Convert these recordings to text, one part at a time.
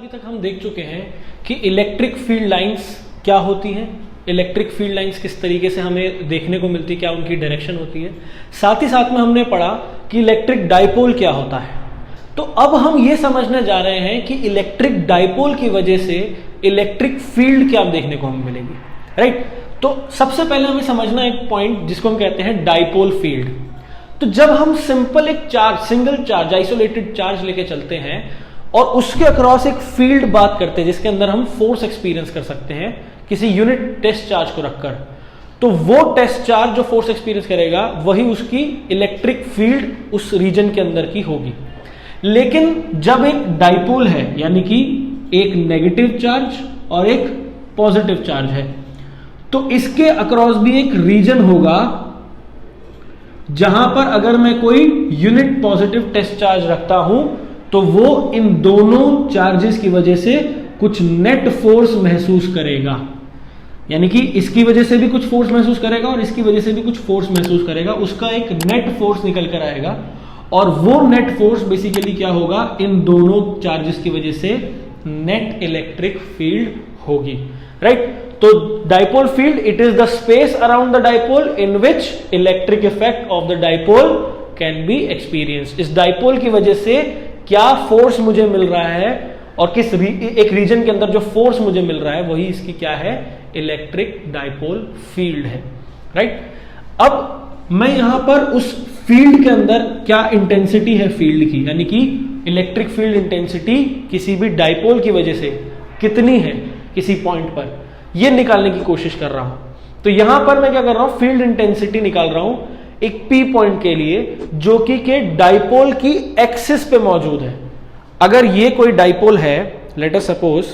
अभी तक हम देख चुके हैं कि इलेक्ट्रिक फील्ड लाइंस क्या होती हैं, इलेक्ट्रिक फील्ड लाइंस किस तरीके से हमें देखने को मिलती है, क्या उनकी डायरेक्शन होती है। साथ ही साथ में हमने पढ़ा कि इलेक्ट्रिक डाइपोल क्या होता है। तो अब हम ये समझने जा रहे हैं कि इलेक्ट्रिक डाइपोल की वजह से इलेक्ट्रिक फील्ड क्या देखने को हमें मिलेगी, राइट। तो सबसे पहले हमें समझना एक पॉइंट जिसको हम कहते हैं डाइपोल फील्ड। तो जब हम सिंपल एक charge, single charge, isolated charge लेके चलते हैं और उसके अक्रॉस एक फील्ड बात करते हैं जिसके अंदर हम फोर्स एक्सपीरियंस कर सकते हैं किसी यूनिट टेस्ट चार्ज को रखकर, तो वो टेस्ट चार्ज जो फोर्स एक्सपीरियंस करेगा वही उसकी इलेक्ट्रिक फील्ड उस रीजन के अंदर की होगी। लेकिन जब एक डाइपोल है, यानी कि एक नेगेटिव चार्ज और एक पॉजिटिव चार्ज है, तो इसके अक्रॉस भी एक रीजन होगा जहां पर अगर मैं कोई यूनिट पॉजिटिव टेस्ट चार्ज रखता हूं तो वो इन दोनों चार्जेस की वजह से कुछ नेट फोर्स महसूस करेगा। यानी कि इसकी वजह से भी कुछ फोर्स महसूस करेगा और इसकी वजह से भी कुछ फोर्स महसूस करेगा, उसका एक नेट फोर्स निकल कर आएगा। और वो नेट फोर्स बेसिकली क्या होगा, इन दोनों चार्जेस की वजह से नेट इलेक्ट्रिक फील्ड होगी, राइट। तो dipole field, it is the space around the dipole in which electric effect of the dipole can be experienced. इस डाइपोल की वजह से क्या फोर्स मुझे मिल रहा है और किस एक रीजन के अंदर जो फोर्स मुझे मिल रहा है वही इसकी क्या है, इलेक्ट्रिक डाइपोल फील्ड है, राइट। अब मैं यहां पर उस फील्ड के अंदर क्या इंटेंसिटी है फील्ड की, यानी कि इलेक्ट्रिक फील्ड इंटेंसिटी किसी भी डाइपोल की वजह से कितनी है किसी पॉइंट पर, यह निकालने की कोशिश कर रहा हूं। तो यहां पर मैं क्या कर रहा हूं, फील्ड इंटेंसिटी निकाल रहा हूं एक पी पॉइंट के लिए जो कि के डाइपोल की एक्सिस पे मौजूद है। अगर ये कोई डाइपोल है, लेट अस सपोज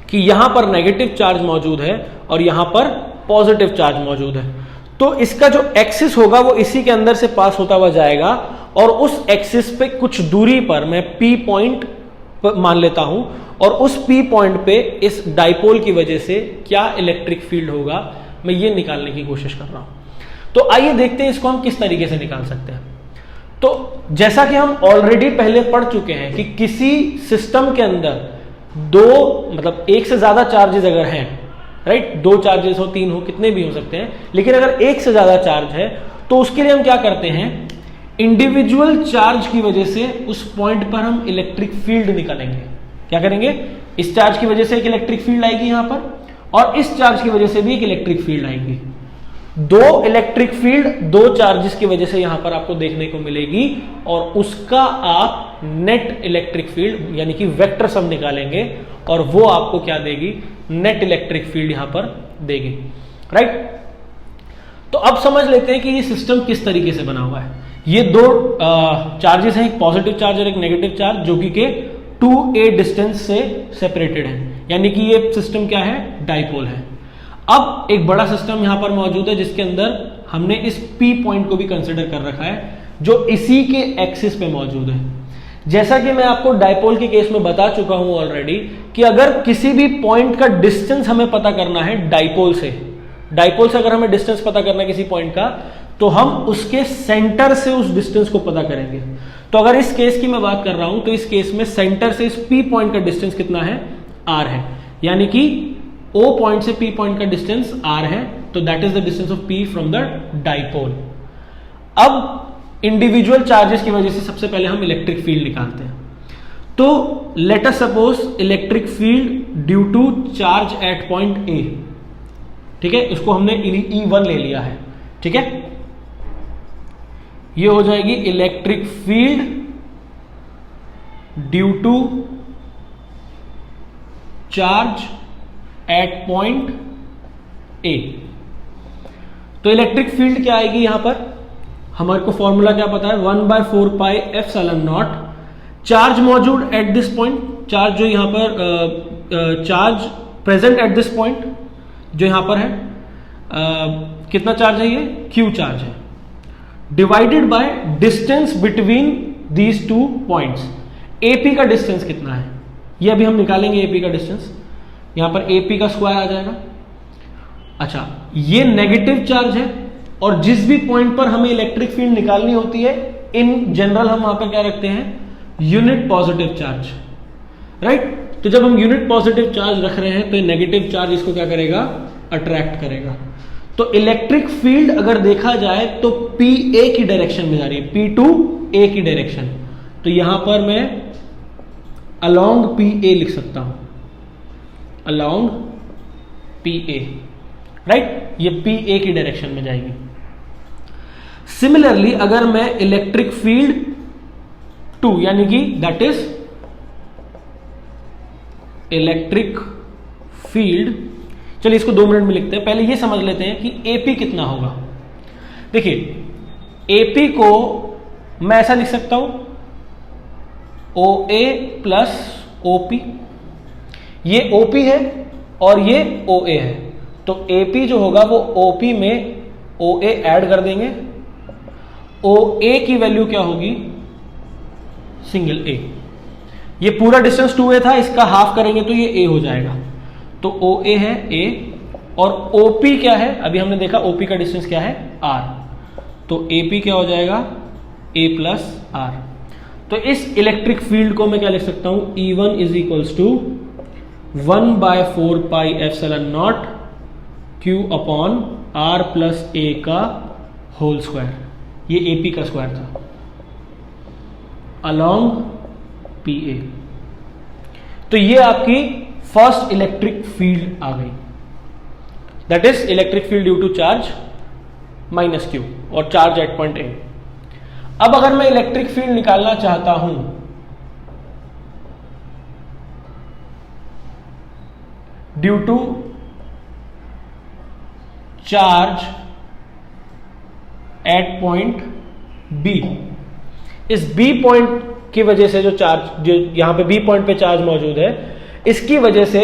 कि यहां पर नेगेटिव चार्ज मौजूद है और यहां पर पॉजिटिव चार्ज मौजूद है, तो इसका जो एक्सिस होगा वो इसी के अंदर से पास होता हुआ जाएगा और उस एक्सिस पे कुछ दूरी पर मैं पी पॉइंट मान लेता हूं और उस पी पॉइंट पे इस डाइपोल की वजह से क्या इलेक्ट्रिक फील्ड होगा, मैं ये निकालने की कोशिश कर रहा हूं। तो आइए देखते हैं इसको हम किस तरीके से निकाल सकते हैं। तो जैसा कि हम ऑलरेडी पहले पढ़ चुके हैं कि किसी सिस्टम के अंदर दो, मतलब एक से ज्यादा चार्जेस अगर हैं, राइट, दो चार्जेस हो, तीन हो, कितने भी हो सकते हैं, लेकिन अगर एक से ज्यादा चार्ज है तो उसके लिए हम क्या करते हैं, इंडिविजुअल चार्ज की वजह से उस पॉइंट पर हम इलेक्ट्रिक फील्ड निकालेंगे। क्या करेंगे, इस चार्ज की वजह से एक इलेक्ट्रिक फील्ड आएगी यहां पर और इस चार्ज की वजह से भी एक इलेक्ट्रिक फील्ड आएगी। दो इलेक्ट्रिक फील्ड दो चार्जेस की वजह से यहां पर आपको देखने को मिलेगी और उसका आप नेट इलेक्ट्रिक फील्ड यानी कि वेक्टर सम निकालेंगे और वो आपको क्या देगी, नेट इलेक्ट्रिक फील्ड यहां पर देगी, राइट। तो अब समझ लेते हैं कि ये सिस्टम किस तरीके से बना हुआ है। ये दो चार्जेस हैं, एक पॉजिटिव चार्ज और एक नेगेटिव चार्ज, जो कि के 2a डिस्टेंस से सेपरेटेड है, यानी कि ये सिस्टम क्या है, डाइपोल है। अब एक बड़ा सिस्टम यहां पर मौजूद है जिसके अंदर हमने इस P पॉइंट को भी कंसिडर कर रखा है जो इसी के एक्सिस पे मौजूद है। जैसा कि मैं आपको डाइपोल के केस में बता चुका हूं ऑलरेडी कि अगर किसी भी पॉइंट का डिस्टेंस हमें पता करना है डाइपोल से अगर हमें डिस्टेंस पता करना है किसी पॉइंट का, तो हम उसके सेंटर से उस डिस्टेंस को पता करेंगे। तो अगर इस केस की मैं बात कर रहा हूं तो इस केस में सेंटर से इस P पॉइंट का डिस्टेंस कितना है, R है, यानी कि O पॉइंट से P पॉइंट का डिस्टेंस R है, तो that is the distance of P from the dipole. अब इंडिविजुअल चार्जेस की वजह से सबसे पहले हम इलेक्ट्रिक फील्ड निकालते हैं। तो let us suppose electric field due to charge at point A, ठीक है, इसको हमने E1 ले लिया है, ठीक है। ये हो जाएगी electric field due to charge at point A। तो इलेक्ट्रिक फील्ड क्या आएगी यहां पर, हमारे को फॉर्मूला क्या पता है, 1/4 पाई एप्सिलॉन नॉट, चार्ज मौजूद एट दिस पॉइंट, चार्ज जो यहां पर charge present at this point जो यहां पर है, कितना चार्ज है, ये Q चार्ज है, divided by distance between these two points. AP का डिस्टेंस कितना है, ये अभी हम निकालेंगे। AP का डिस्टेंस यहां पर AP का स्क्वायर आ जाएगा। अच्छा, ये नेगेटिव चार्ज है और जिस भी पॉइंट पर हमें इलेक्ट्रिक फील्ड निकालनी होती है इन जनरल हम वहां पर क्या रखते हैं, यूनिट पॉजिटिव चार्ज, राइट। तो जब हम यूनिट पॉजिटिव चार्ज रख रहे हैं तो नेगेटिव चार्ज इसको क्या करेगा, अट्रैक्ट करेगा। तो इलेक्ट्रिक फील्ड अगर देखा जाए तो पी ए की डायरेक्शन में जा रही है, पी टू ए की डायरेक्शन। तो यहां पर मैं अलोंग पी ए लिख सकता हूं, अलोंग पी ए, राइट। ये पी ए की डायरेक्शन में जाएगी। सिमिलरली अगर मैं इलेक्ट्रिक फील्ड टू यानी कि दैट इज इलेक्ट्रिक फील्ड, चलिए इसको 2 मिनट में लिखते हैं। पहले ये समझ लेते हैं कि एपी कितना होगा। देखिए एपी को मैं ऐसा लिख सकता हूं, ओ ए प्लस ओपी। ये ओपी है और ये ओ ए है, तो एपी जो होगा वो ओपी में ओ ए ऐड कर देंगे। ओ ए की वैल्यू क्या होगी, सिंगल ए। ये पूरा डिस्टेंस 2a था, इसका हाफ करेंगे तो ये a हो जाएगा। तो OA है a, और OP क्या है, अभी हमने देखा OP का डिस्टेंस क्या है r, तो AP क्या हो जाएगा a प्लस r। तो इस इलेक्ट्रिक फील्ड को मैं क्या लिख सकता हूं, E1 is equals to 1/4 pi epsilon naught Q upon r plus a का होल स्क्वायर। ये AP का स्क्वायर था, अलोंग PA। तो ये आपकी फर्स्ट इलेक्ट्रिक फील्ड आ गई, that is electric field due to charge minus Q और चार्ज एट पॉइंट A। अब अगर मैं इलेक्ट्रिक फील्ड निकालना चाहता हूं due to charge at point B, इस B पॉइंट की वजह से जो चार्ज, जो यहां पे B पॉइंट पे चार्ज मौजूद है, इसकी वजह से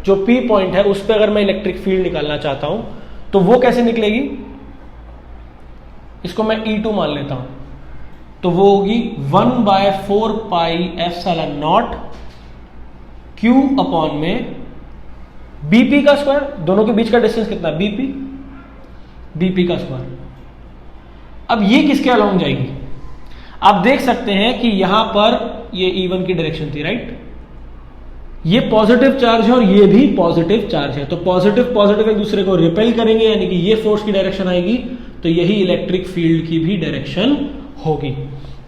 जो P पॉइंट है उस पर अगर मैं इलेक्ट्रिक फील्ड निकालना चाहता हूं तो वो कैसे निकलेगी, इसको मैं E2 मान लेता हूं, तो वो होगी 1/4 pi epsilon naught Q upon में BP का स्क्वायर। दोनों के बीच का डिस्टेंस कितना, BP का स्क्वायर। अब ये किसके अलोंग जाएगी, आप देख सकते हैं कि यहां पर ये E1 की डायरेक्शन थी, राइट। ये पॉजिटिव चार्ज है और ये भी पॉजिटिव चार्ज है, तो पॉजिटिव पॉजिटिव एक दूसरे को रिपेल करेंगे, यानी कि ये फोर्स की डायरेक्शन आएगी, तो यही इलेक्ट्रिक फील्ड की भी डायरेक्शन होगी,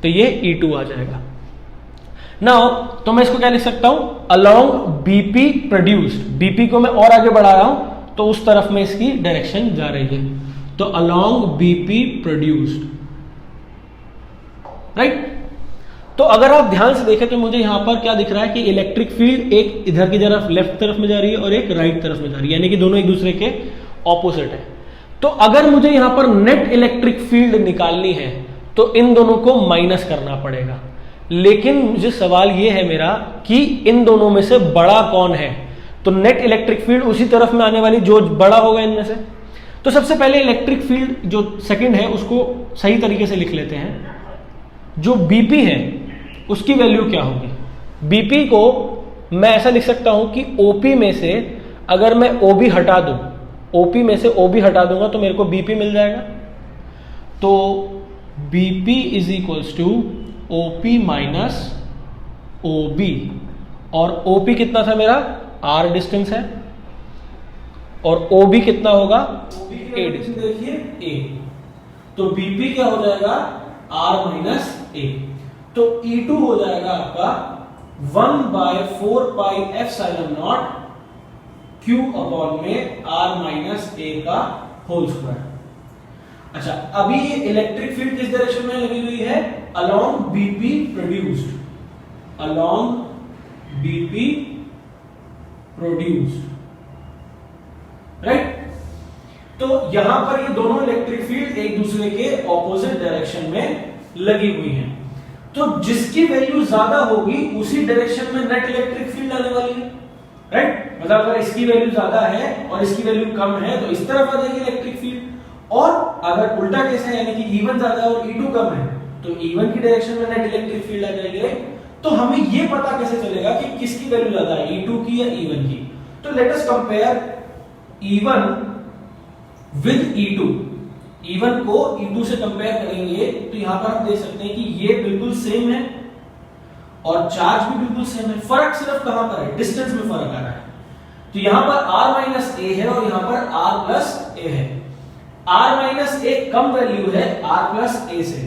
तो ये E2 आ जाएगा। नाउ तो मैं इसको क्या लिख सकता हूं, अलोंग BP प्रोड्यूस्ड। BP को मैं और आगे बढ़ा रहा हूं तो उस तरफ में इसकी डायरेक्शन जा रही है, तो अलोंग BP प्रोड्यूस्ड, राइट। तो अगर आप ध्यान से देखें तो मुझे यहां पर क्या दिख रहा है कि इलेक्ट्रिक फील्ड एक इधर की तरफ लेफ्ट तरफ में जा रही है और एक राइट तरफ में जा रही है, यानी कि दोनों एक दूसरे के ऑपोजिट है। तो अगर मुझे यहां पर नेट इलेक्ट्रिक फील्ड निकालनी है तो इन दोनों को माइनस करना पड़ेगा, लेकिन मुझे सवाल यह है मेरा कि इन दोनों में से बड़ा कौन है, तो नेट इलेक्ट्रिक फील्ड उसी तरफ में आने वाली जो बड़ा होगा इनमें से। तो सबसे पहले इलेक्ट्रिक फील्ड जो सेकंड है उसको सही तरीके से लिख लेते हैं। जो BP है उसकी वैल्यू क्या होगी, BP को मैं ऐसा लिख सकता हूं कि OP में से अगर मैं OB हटा दूं, OP में से OB हटा दूंगा तो मेरे को BP मिल जाएगा। तो BP is equals to OP minus OB, और OP कितना था मेरा, R डिस्टेंस है, और OB कितना होगा, A डिस्टेंस, देखिए A, तो BP क्या हो जाएगा, R माइनस A। तो E2 हो जाएगा आपका 1/4 pi epsilon naught Q upon में R माइनस A का होल स्क्वायर। अच्छा, अभी ये इलेक्ट्रिक फील्ड किस डायरेक्शन में लगी हुई है, along BP produced, along BP produced, right. तो यहां पर ये दोनों इलेक्ट्रिक फील्ड एक दूसरे के ऑपोजिट डायरेक्शन में लगी हुई हैं, तो जिसकी वैल्यू ज्यादा होगी उसी डायरेक्शन में नेट इलेक्ट्रिक फील्ड आने वाली है, राइट। मतलब अगर इसकी वैल्यू ज्यादा है और इसकी वैल्यू कम है तो इस तरफ आ जाएगी इलेक्ट्रिक फील्ड, और अगर उल्टा केस है यानी कि E1 ज्यादा है और E2 कम है तो E1 की डायरेक्शन में नेट इलेक्ट्रिक फील्ड आ जाएगी। तो हमें यह पता कैसे चलेगा कि किसकी वैल्यू ज्यादा है, E2 की या E1 की। तो let us compare E1 with E2। E1 को E2 से कंपेयर करेंगे तो यहां पर हम देख सकते हैं कि ये बिल्कुल सेम है, और चार्ज भी बिल्कुल सेम है। फर्क सिर्फ कहां पर है, डिस्टेंस में फर्क आ रहा है। तो यहां पर r माइनस ए है और यहां पर r प्लस ए है। r माइनस ए कम वैल्यू है r प्लस ए से,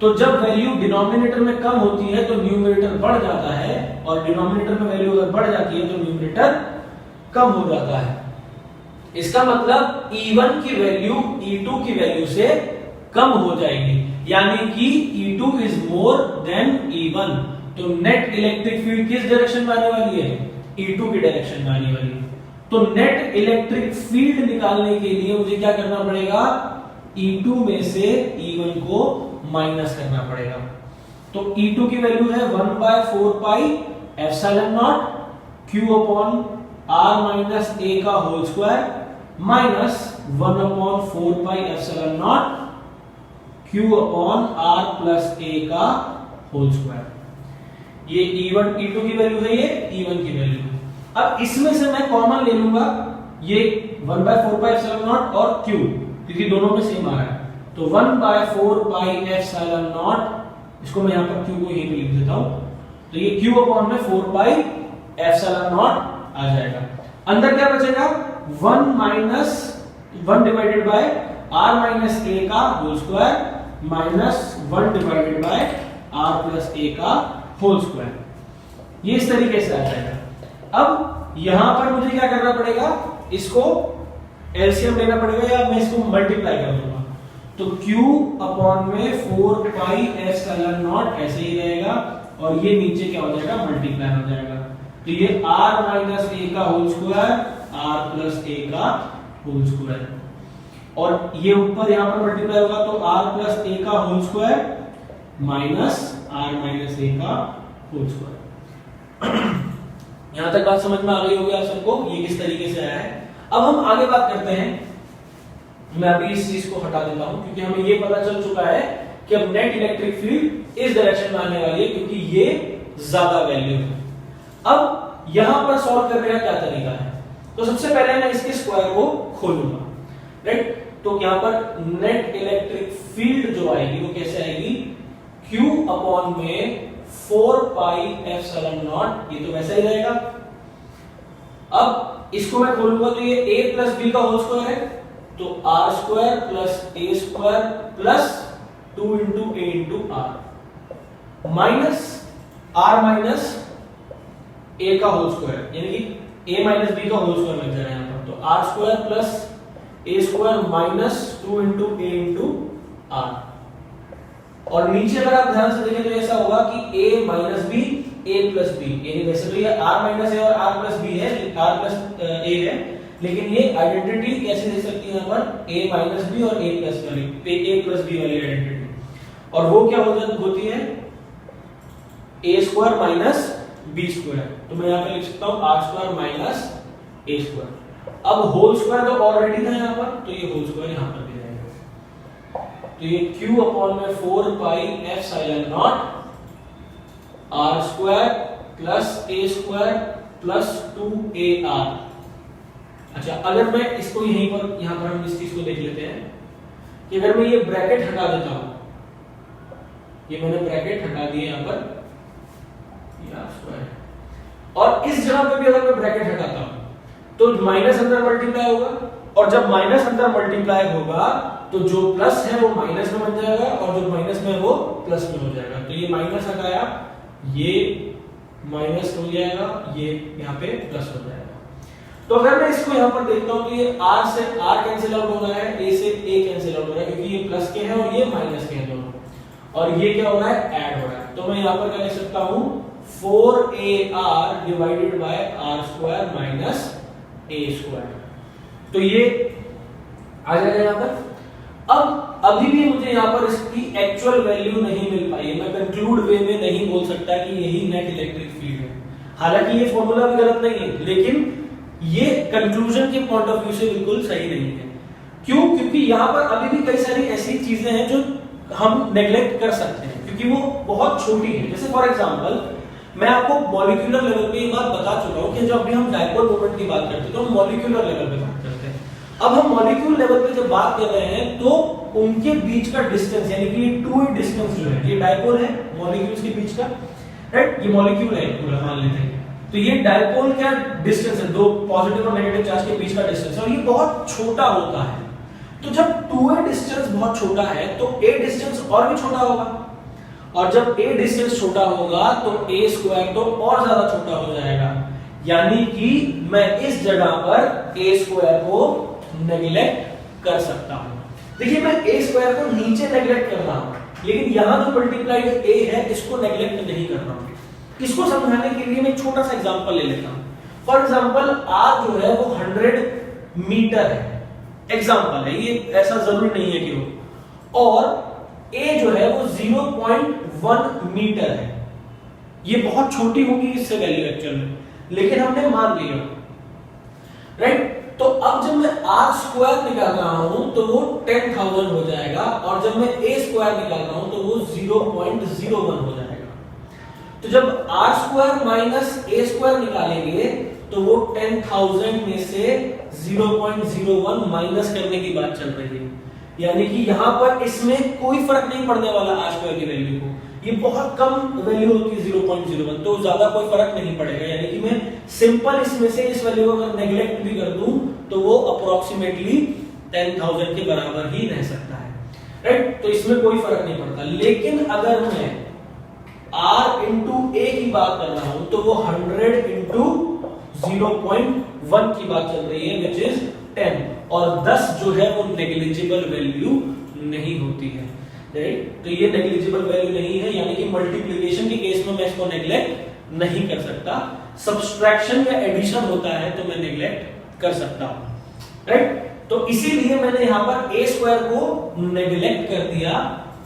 तो जब वैल्यू डिनोमिनेटर में कम होती है तो न्यूमरेटर बढ़ जाता है, और डिनोमिनेटर में वैल्यू अगर बढ़ जाती है तो न्यूमरेटर कम हो जाता है। इसका मतलब E1 की वैल्यू E2 की वैल्यू से कम हो जाएगी, यानी कि E2 is more than E1। तो नेट इलेक्ट्रिक फील्ड किस डायरेक्शन में आने वाली है, E2 की डायरेक्शन में आने वाली है। तो नेट इलेक्ट्रिक फील्ड निकालने के लिए मुझे क्या करना पड़ेगा, E2 में से E1 को माइनस करना पड़ेगा। तो E2 की वैल्यू है 1/4 pi epsilon naught Q upon R minus A का whole square minus 1/4 pi epsilon naught Q upon R plus A का होल स्क्वायर। ये E1 E2 की वैल्यू है, ये E1 की वैल्यू है। अब इसमें से मैं कॉमन ले लूंगा ये 1/4 पाई एप्सिलॉन नॉट और Q, क्योंकि दोनों में सेम आ रहा है। तो 1/4 पाई एप्सिलॉन नॉट, इसको मैं यहां पर Q को यहीं पे लिख देता हूं, तो ये Q अपॉन में 4 पाई एप्सिलॉन नॉट आ जाएगा। अंदर क्या बचेगा, 1 divided by R minus A का whole square minus 1 divided by R plus A का होल स्क्वायर। ये इस तरीके से आ जाएगा। अब यहां पर मुझे क्या करना पड़ेगा, इसको एलसीएम लेना पड़ेगा या मैं इसको मल्टीप्लाई कर दूंगा। तो Q अपॉन में 4 पाई एप्सिलॉन नॉट ऐसे ही रहेगा, और ये नीचे क्या हो जाएगा, मल्टीप्लाई हो जाएगा। तो ये R माइनस A का whole square R plus A का होल स्क्वायर, और ये ऊपर यहां पर मल्टीप्लाई होगा तो R प्लस A का whole square minus R minus A का होल स्क्वायर। यहां तक बात समझ में आ गई होगी आप सबको, ये किस तरीके से आया है। अब हम आगे बात करते हैं। मैं अभी इस चीज को हटा देता हूं, क्योंकि हमें ये पता चल चुका है कि अब नेट इलेक्ट्रिक फील्ड इस डायरेक्शन में आने वाली है, क्योंकि ये ज्यादा वैल्यू है। अब यहां पर सॉल्व करने का क्या तरीका है, तो सबसे पहले मैं इसके स्क्वायर को खोलूंगा, राइट। तो यहां पर नेट इलेक्ट्रिक फील्ड जो आएगी वो कैसे आएगी, Q अपॉन में 4 पाई एप्सिलॉन नॉट, ये तो वैसा ही रहेगा। अब इसको मैं खोलूंगा तो ये a प्लस b का होल स्क्वायर है, तो r square plus a square plus 2 into a into r minus r minus a का होल स्क्वायर, यानी कि a माइनस b का होल स्क्वायर लग जाएगा यहां पर। तो r square plus a square minus 2 into a into r, और नीचे अगर आप ध्यान से देखें तो ऐसा होगा कि a minus b a plus b, यानी वैसे तो ये r माइनस a और r प्लस b है, r प्लस a है, लेकिन ये आइडेंटिटी कैसे दे सकती है यहाँ पर, a माइनस b और a प्लस b वाली आइडेंटिटी, और वो क्या होती है a square minus b square. तो मैं यहाँ पे लिख सकता हूँ r square minus a square. अब होल स्क्वायर तो ऑलरेडी था यहाँ पर, तो ये होल स्क्वायर यहाँ पर भी रहेगा। तो ये Q अपॉन में 4 पाई epsilon not r square plus a square plus 2ar। अच्छा, अगर मैं इसको यहीं पर, यहां पर हम इस चीज को देख लेते हैं कि अगर मैं ये ब्रैकेट हटा देता हूं, ये मैंने ब्रैकेट हटा दिया यहां पर, r स्क्वायर, और इस जगह पे भी अगर मैं ब्रैकेट हटाता हूं तो माइनस अंदर मल्टीप्लाई होगा, और जब माइनस अंदर मल्टीप्लाई होगा तो जो प्लस है वो माइनस में बन जाएगा, और जो माइनस में है वो प्लस में हो जाएगा। तो ये माइनस हटाया, ये माइनस हो जाएगा, ये यहाँ पे प्लस हो जाएगा। तो अगर मैं इसको यहाँ पर देखता हूँ तो ये r से r कैंसिल आउट हो रहा है, a से a कैंसिल आउट हो रहा है, क्योंकि ये प्लस के हैं और ये माइनस के हैं दोनों, और ये क्या हो रहा है, ऐड हो रहा है। तो मैं यहाँ पर क्या लिख सकता हूँ, 4ar divided by r square minus a square. तो ये आ जाएगा यहाँ पर। अब अभी भी मुझे यहाँ पर इसकी एक्चुअल वैल्यू नहीं मिल पाई है, मैं कंक्लूड वे में नहीं बोल सकता कि यही नेट इलेक्ट्रिक फील्ड है। हालांकि ये फॉर्मूला भी गलत नहीं है, लेकिन ये कंक्लूजन के पॉइंट ऑफ व्यू से बिल्कुल सही नहीं है। क्यों? क्योंकि यहाँ पर अभी भी कई सारी ऐसी चीजें हैं जो हम नेग्लेक्ट कर सकते हैं, क्योंकि वो बहुत छोटी है। जैसे फॉर एग्जाम्पल, मैं आपको मॉलिक्यूलर लेवल पे ये बात बता चुका हूँ कि जब भी हम डायपोल मोमेंट की बात करते हैं तो हम मॉलिक्यूलर लेवल पे बात करते हैं। अब हम मॉलिक्यूल लेवल पे जब बात कर रहे हैं तो उनके बीच का डिस्टेंस, यानी कि 2 डिस्टेंस जो है, ये डायपोल है मॉलिक्यूल्स के बीच का, राइट, ये मॉलिक्यूल है पूरा मान लेते हैं। तो ये डायपोल क्या डिस्टेंस है, दो पॉजिटिव और नेगेटिव चार्ज के बीच का डिस्टेंस है, और ये बहुत छोटा होता है। तो जब 2a डिस्टेंस बहुत छोटा है तो a डिस्टेंस और भी छोटा होगा, और जब a डिस्टेंस छोटा होगा तो a स्क्वायर तो और ज्यादा छोटा हो जाएगा। यानी कि मैं इस जगह पर a स्क्वायर को नेग्लेक्ट कर सकता हूं। देखिए मैं a स्क्वायर को नीचे नेग्लेक्ट कर रहा हूं, लेकिन यहां जो मल्टीप्लाइड a है इसको नेग्लेक्ट नहीं कर रहा हूं। इसको समझाने के लिए मैं एक छोटा सा एग्जांपल ले लेता हूं। फॉर एग्जांपल r जो है वो 100 मीटर है, एग्जांपल है, ये ऐसा जरूरी नहीं है कि हो, और a जो है वो 0.1 मीटर है। ये बहुत छोटी होगी इससे वैल्यू एक्चुअल में, लेकिन हमने मान लिया, राइट। तो अब जब मैं r स्क्वायर निकाल रहा हूं तो वो 10,000 हो जाएगा, और जब मैं a स्क्वायर निकाल रहा हूं तो वो 0.01 हो जाएगा। तो जब r square minus a square निकालेंगे तो वो 10,000 में से 0.01 माइनस करने की बात चल रही है। यानी कि यहां पर इसमें कोई फर्क नहीं पड़ने वाला r स्क्वायर की वैल्यू को, ये बहुत कम वैल्यू होती है 0.01, तो ज्यादा कोई फर्क नहीं पड़ेगा। यानी कि मैं सिंपल इसमें से इस वैल्यू को अगर नेग्लेक्ट भी कर दूं तो वो अप्रोक्सीमेटली 10,000 के बराबर ही रह सकता है, राइट। तो इसमें कोई फर्क नहीं पड़ता। लेकिन अगर मैं r इंटू a की बात कर रहा हूं तो वो 100 इंटू 0.1 की बात चल रही है, विच इज 10, और 10 जो है वो नेग्लिजिबल वैल्यू नहीं होती है, राइट। तो ये नेग्लिजिबल वैल्यू नहीं है, यानी कि मल्टीप्लिकेशन के केस में मैं इसको नेग्लेक्ट नहीं कर सकता। सब्सट्रैक्शन या एडिशन होता है तो मैं नेग्लेक्ट कर सकता हूं, राइट। तो इसीलिए मैंने यहां पर a स्क्वायर को नेग्लेक्ट कर दिया,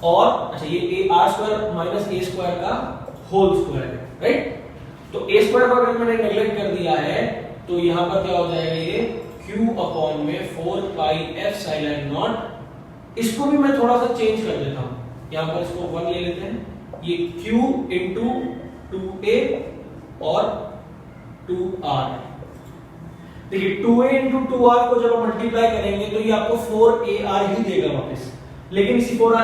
और अच्छा ये r square minus a square का होल स्क्वायर है, राइट। तो a स्क्वायर को अगर मैंने नेग्लेक्ट कर दिया है तो यहां पर क्या हो जाएगा, ये q अपॉन में 4 पाई एप्सिलॉन नॉट। इसको भी मैं थोड़ा सा चेंज कर देता हूं, यहां पर इसको 1 ले लेते हैं, ये q इंटू 2a और 2r। देखिए 2a इंटू 2r को जब हम मल्टीप्लाई करेंगे तो ये आपको 4ar ही देगा वापस, लेकिन इसी 4ar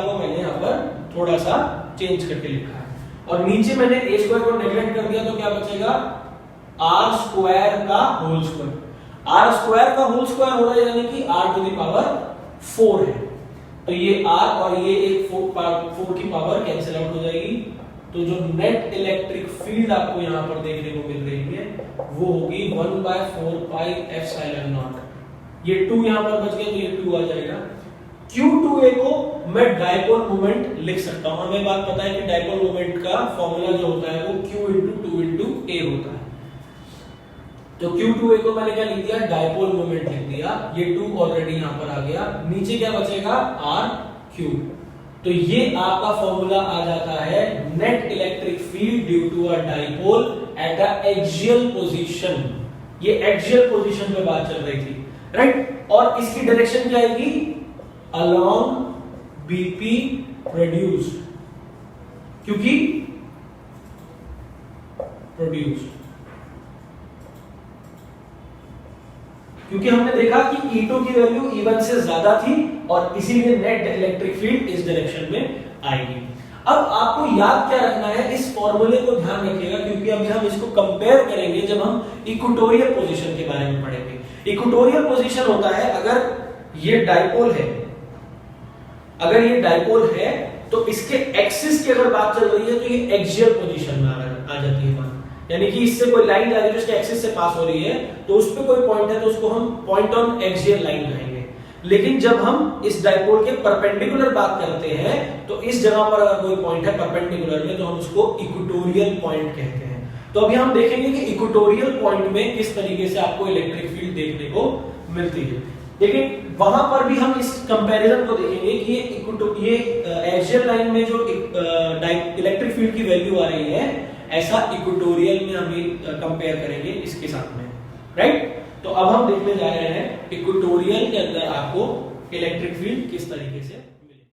को मैंने यहाँ पर थोड़ा सा चेंज करके लिखा है, और नीचे मैंने a स्क्वायर को नेग्लेक्ट कर दिया तो क्या बचेगा, r स्क्वायर का होल स्क्वायर। r स्क्वायर का होल स्क्वायर हो रहा है, यानी कि r टू द पावर 4 है, तो ये r और ये एक 4 की पावर कैंसिल आउट हो जाएगी। तो जो नेट इलेक्ट्रिक फील्ड आपको यहाँ पर देखने को मिल रही है वो होगी 1/4 पाई एप्सिलॉन नॉट। ये 2 यहाँ पर बच गया तो ये 2 आ जाएगा। Q2A को मैं डायपोल मोमेंट लिख सकता हूं। हमें बात पता है कि डायपोल मोमेंट का फॉर्मूला जो होता है वो Q इंटू 2 इंटू A होता है। तो Q2A को मैंने क्या लिख दिया, डायपोल मोमेंट लिख दिया, ये 2 ऑलरेडी यहां पर आ गया, नीचे क्या बचेगा RQ। तो ये आपका फॉर्मूला आ जाता है net electric field due to a dipole at a axial position. ये एक्सियल पोजीशन पे बात चल रही थी, राइट। और इसकी डायरेक्शन क्या आएगी, along BP produced, क्योंकि हमने देखा कि E2 की वैल्यू E1 से ज्यादा थी और इसीलिए नेट इलेक्ट्रिक फील्ड इस डायरेक्शन में आएगी। अब आपको याद क्या रखना है, इस फॉर्मूले को ध्यान रखिएगा, क्योंकि अभी हम इसको कंपेयर करेंगे जब हम इक्वेटोरियल पोजीशन के बारे में पढ़ेंगे। इक्वेटोरियल पोजीशन होता है अगर ये डायपोल है, अगर ये डायपोल है तो इसके एक्सिस की अगर बात चल रही है तो ये एक्सियल पोजीशन में आ जाती है, यानी कि इससे कोई लाइन जा रही है जो इसके एक्सिस से पास हो रही है तो उस पे कोई पॉइंट है तो उसको हम पॉइंट ऑन एक्सियल लाइन कहेंगे। लेकिन जब हम इस डायपोल के परपेंडिकुलर बात करते हैं तो इस जगह पर अगर कोई पॉइंट है परपेंडिकुलर में तो हम उसको इक्वेटोरियल पॉइंट कहते हैं। तो अभी हम देखेंगे कि इक्वेटोरियल पॉइंट में किस तरीके से आपको इलेक्ट्रिक फील्ड देखने को मिलती है। लेकिन वहां पर भी हम इस कंपैरिजन को देखेंगे कि ये एक्सियल लाइन में जो इलेक्ट्रिक फील्ड की वैल्यू आ रही है, ऐसा इक्वेटोरियल में हम कंपेयर करेंगे इसके साथ में, राइट। तो अब हम देखने जा रहे हैं इक्वेटोरियल के अंदर आपको इलेक्ट्रिक फील्ड किस तरीके से